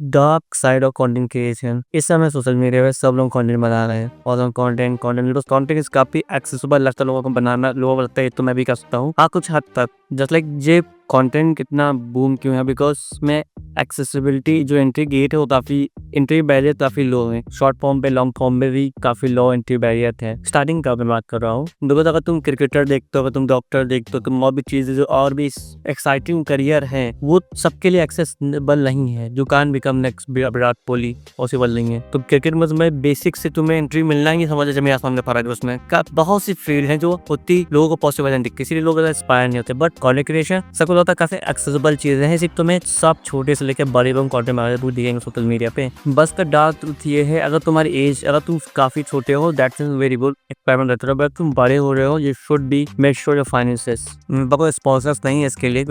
Dark side of content creation. इस समय social media पे सब लोग कंटेंट बना रहे हैं और कंटेंट इस काफी एक्सेसिबल लगता है लोगों को बनाना। लोगों को लगता है तो मैं भी कर सकता हूँ। हाँ, कुछ हद तक जस्ट लाइक ये कंटेंट कितना बूम क्यों है, बिकॉज में एक्सेसिबिलिटी जो एंट्री गेट है वो काफी एंट्री बैरियर काफी लो है। शॉर्ट फॉर्म पे लॉन्ग फॉर्म में भी काफी लो एंट्री बैरियर है। स्टार्टिंग का मैं बात कर रहा हूँ, बिकॉज अगर तुम क्रिकेटर देखते हो, अगर तुम डॉक्टर देखते हो, तुम और भी चीजें जो और भी एक्साइटिंग करियर है वो सबके लिए एक्सेसिबल नहीं है। जो can become next Virat Kohli possible नहीं है। तो क्रिकेट में बेसिक से तुम्हें एंट्री मिलना ही समझ जमीन आसमान का फर्क है। उसमें बहुत सी फील्ड है जो उतनी लोगों को पॉसिबल नहीं, किसी लोग इंस्पायर नहीं होते। बट कंटेंट क्रिएशन सबको लगता है काफी एक्सेसिबल चीजें हैं। सिर्फ तुम्हें सब छोटे से लेकर बड़े लोग कंटेंट बनाते दिखेंगे सोशल मीडिया पे। बस का डार्क ट्रूथ ये है, अगर तुम्हारी एज, अगर तुम काफी छोटे हो दैट्स वेरी गुड एक्सपेरिमेंट रहता है। बट तुम बड़े हो रहे हो, you should be make sure your finances. कोई स्पॉन्सर्स नहीं है इसके लिए,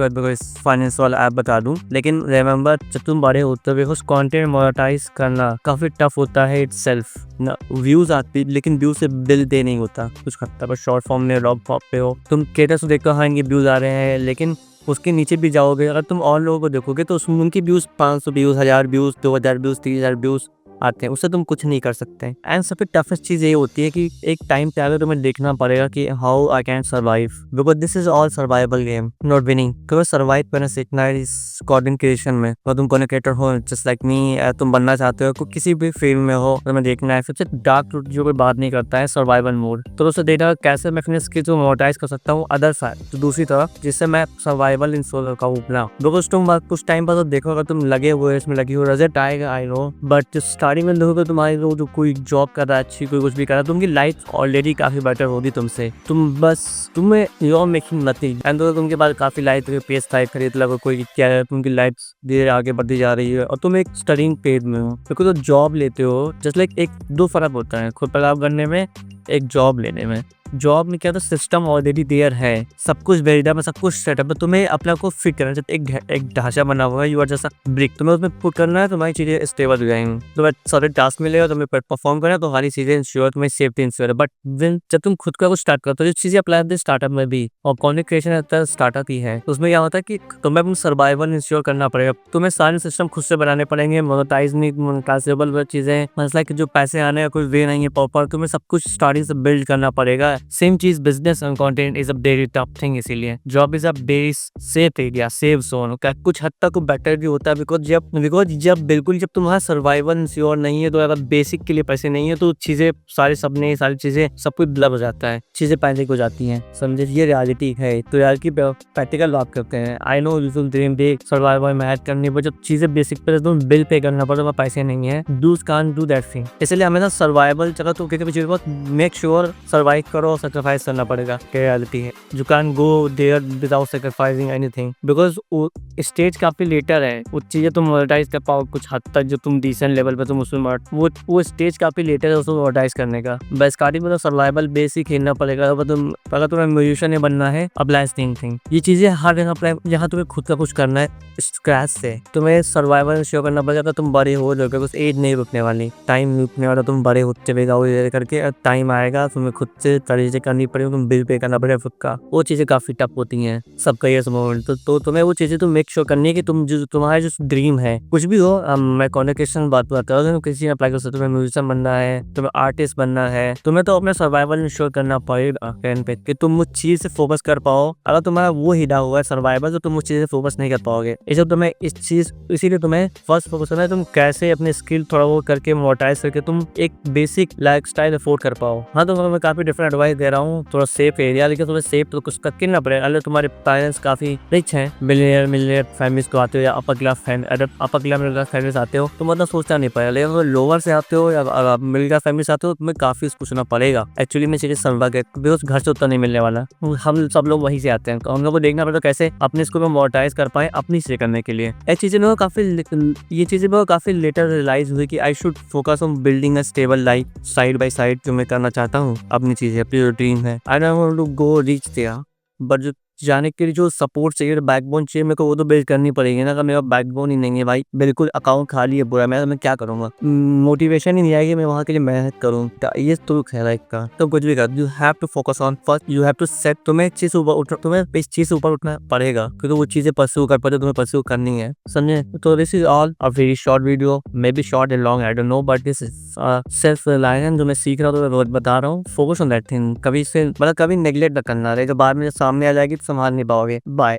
फाइनेंस वाला ऐप बता दूं, लेकिन रिमेंबर जब तुम बड़े होते हो कंटेंट मोनेटाइज करना काफी टफ होता है इटसेल्फ। व्यूज आती लेकिन व्यूज से बिल दे नहीं होता कुछ खत्ता पर। शॉर्ट फॉर्म में लॉन्ग फॉर्म पे हो तुम क्रिएटर्स देखो, हाँ इनके व्यूज आ रहे हैं, लेकिन उसके नीचे भी जाओगे अगर तुम और लोगों को देखोगे तो उसमें उनकी views 500 views, 1000 views, 2000 views, 3000 views आते हैं। उससे तुम कुछ नहीं कर सकते। एंड सबसे टफेस्ट चीज ये होती है कि एक टाइम पे आगे तुम्हें देखना पड़ेगा कि how I can survive, because this is all survival game not winning. क्योंकि सर्वाइव करना सीखना है इस कंटेंट क्रिएशन में। और तुम कंटेंट क्रिएटर हो जस्ट लाइक मी, तुम बनना चाहते हो किसी भी फील्ड में हो, तुम्हें देखना है। सबसे डार्क ट्रूथ जो कोई बात नहीं करता है सर्वाइवल मोड। तो उससे देखा कैसे मैं अपने स्किल्स को मोनेटाइज कर सकता हूँ अदर साइड, तो दूसरी तरफ जिससे मैं सर्वाइवल इंश्योर का अपना। बिकॉज तुम कुछ टाइम पर तो देखो, अगर तुम लगे हुए इसमें लगी हुई रिजल्ट आएगा आई नो, बट स्टार्टिंग में देखोगे तुम्हारी जो कोई जॉब कर रहा है अच्छी, कोई कुछ भी कर रहा है, तुमकी लाइफ ऑलरेडी काफी बेटर होगी तुमसे। तुम्हें you are making nothing and तुमके पास काफी लाइफ पेस टाइप खरीद लगा कोई क्या है, तुमकी लाइफ धीरे आगे बढ़ती जा रही है और तुम एक स्टडिंग पेज में हो। क्योंकि तो जॉब लेते हो जस्ट लाइक एक दो फर्क होता है खुद पर काम करने में, एक जॉब लेने में। जॉब में क्या, तो सिस्टम ऑलरेडी देयर है, सब कुछ वेरिडा में, सब कुछ सेटअप है। तुम्हें अपने को फिट करना चाहिए। एक ढांचा बना हुआ है, यू आर जैसा ब्रिक, तुम्हें उसमें पुट करना है, तुम्हारी चीजें स्टेबल हो जाएंगी। तुम्हें सारे टास्क मिलेगा, तुम्हें परफॉर्म करना है तो सारी चीजें इंश्योर, तुम्हें सेफ्टी इंश्योर है। बट जब तुम खुद का कुछ स्टार्ट करते हो, जो चीजें अप्लाई होती है स्टार्टअप में भी, और कंटेंट क्रिएशन स्टार्टअप ही है, तो उसमें क्या होता है कि तुम्हें अपना सर्वाइवल इंश्योर करना पड़ेगा। तुम्हें सारे सिस्टम खुद से बनाने पड़ेंगे, मोनेटाइज नहीं मोनेटाइजेबल चीजें, मतलब कि जो पैसे आने का कोई वे नहीं है प्रॉपर, तुम्हें सब कुछ स्टार्टिंग से बिल्ड करना पड़ेगा। सेम चीज business and content is a very tough thing, इसीलिए job is a very safe area, safe zone. कुछ हद तक बेटर भी होता है, बिकॉज जब तुम्हारा सर्वाइवल इंश्योर नहीं है, तो अगर बेसिक के लिए पैसे नहीं है तो चीजें सारी चीजें सब कुछ ब्लब हो जाता है, चीजें पैनिक हो जाती हैं। समझे, ये रियलिटी है। तो यार की प्रैक्टिकल बात करते हैं। I know you dream big, survival में ऐड करनी, पर जब चीजें बेसिक पे तुम बिल पे करना पड़े, वहाँ पैसे नहीं है, does can't do that thing. इसलिए हमें ना सर्वाइवल जगह तो मेक श्योर सर्वाइव करो, सैक्रिफाइस करना पड़ेगा। रियलिटी है, you can go there without sacrificing anything, because stage काफी लेटर है। वो चीजें तुम मोनेटाइज कर पाओ कुछ हद तक, जो तुम डिसेंट लेवल पे तुम उसमें वो स्टेज काफी लेटर है उसको मोनेटाइज करने का। बस स्टार्टिंग में तो सर्वाइवल बेस ही खेलना पड़ेगा। अगर तुम्हें म्यूजिशियन बनना है, अप्लाई सेम थिंग। ये चीजें हर जगह, यहाँ तुम्हें खुद का कुछ करना है स्क्रैच से, तुम्हें सर्वाइवल शो करना पड़ेगा। तुम बड़े हो जाओगे, कुछ एज नहीं रुकने वाली, टाइम नहीं रुकने वाला, तुम बड़े होते हुए जाओगे करके टाइम आएगा, तुम्हें खुद से चीजें करनी पड़ेगी, तुम बिल पे करना पड़ेगा खुद का। वो चीजें काफी टफ होती हैं सबका ये मोमेंट। तो तुम्हें वो चीजें तुम मेक श्योर करनी है कि तुम जो तुम्हारा जो ड्रीम है कुछ भी हो, मैं कम्युनिकेशन बात कर रहा हूँ, किसी अप्लाई कर सकते हो। तुम्हें म्यूजिशियन बनना है, तुम्हें आर्टिस्ट बनना है, तुम्हें तो अपने सर्वाइवल इंश्योर करना पड़ेगा कि तुम उस चीज से फोकस कर पाओ। अगर तुम्हारा वो हिडा हुआ है सर्वाइवल, तो तुम उस चीज से फोकस नहीं कर पाओगे। तुम्हें इसीलिए तुम्हें फर्स्ट फोकस करना है तुम कैसे अपने स्किल थोड़ा वो करके मोनेटाइज करके तुम एक बेसिक लाइफस्टाइल अफोर्ड कर पाओ। हाँ, तो मैं काफी डिफरेंट एडवाइस दे रहा हूँ, थोड़ा सेफ एरिया, लेकिन थोड़ा सेफ तो कुछ करके ना पड़ेगा। अगर तुम्हारे पेरेंट्स काफी रिच हैं, मिलियनेयर फैमिलीज को आते हो, या अपर क्लास फैमिलीज आते हो, तो मतलब सोचना नहीं पड़ेगा। लेकिन अगर लोअर से आते हो या मिडिल क्लास फैमिली से आते हो, तुम्हें काफी सोचना पड़ेगा। एक्चुअली में चीजें संभव है, घर से उतना नहीं मिलने वाला। हम सब लोग वहीं से आते हैं, तो हम लोग को देखना पड़ेगा कैसे अपने स्कूल में मोनेटाइज कर पाए अपनी से करने के लिए। ये चीजें काफी लेटर रियलाइज हुई कि I should focus on building a stable life side by side, जो मैं करना चाहता हूँ अपनी चीजें, अपनी ड्रीम है। I don't want to go reach there, but जो जाने के लिए जो सपोर्ट चाहिए, बैकबोन चाहिए मेरे को, वो तो बिल्ड करनी पड़ेगी ना। अगर मेरा बैकबोन ही नहीं है भाई, बिल्कुल अकाउंट खाली है पूरा, मैं क्या करूंगा? मोटिवेशन ही नहीं आएगी मैं वहाँ के लिए मेहनत करूँ। ये तो है लाइफ का। तो कुछ भी कर, you have to focus on first, you have to set, तुम्हें चीज ऊपर उठ, तुम्हें इस चीज से ऊपर उठना पड़ेगा, क्योंकि वो चीजें परस्यू कर पाते तुम्हें परस्यू करनी है, समझे? तो this is all a very short video, may be short and long, I don't know, but this is self reliance जो मैं सीख रहा हूँ, तो मैं रोज बता रहा हूँ। फोकस ऑन दैट थिंग, कभी से मतलब कभी नेग्लेक्ट न करना रहे, जो बाद में सामने आ जाएगी तो संभाल नहीं पाओगे। बाय।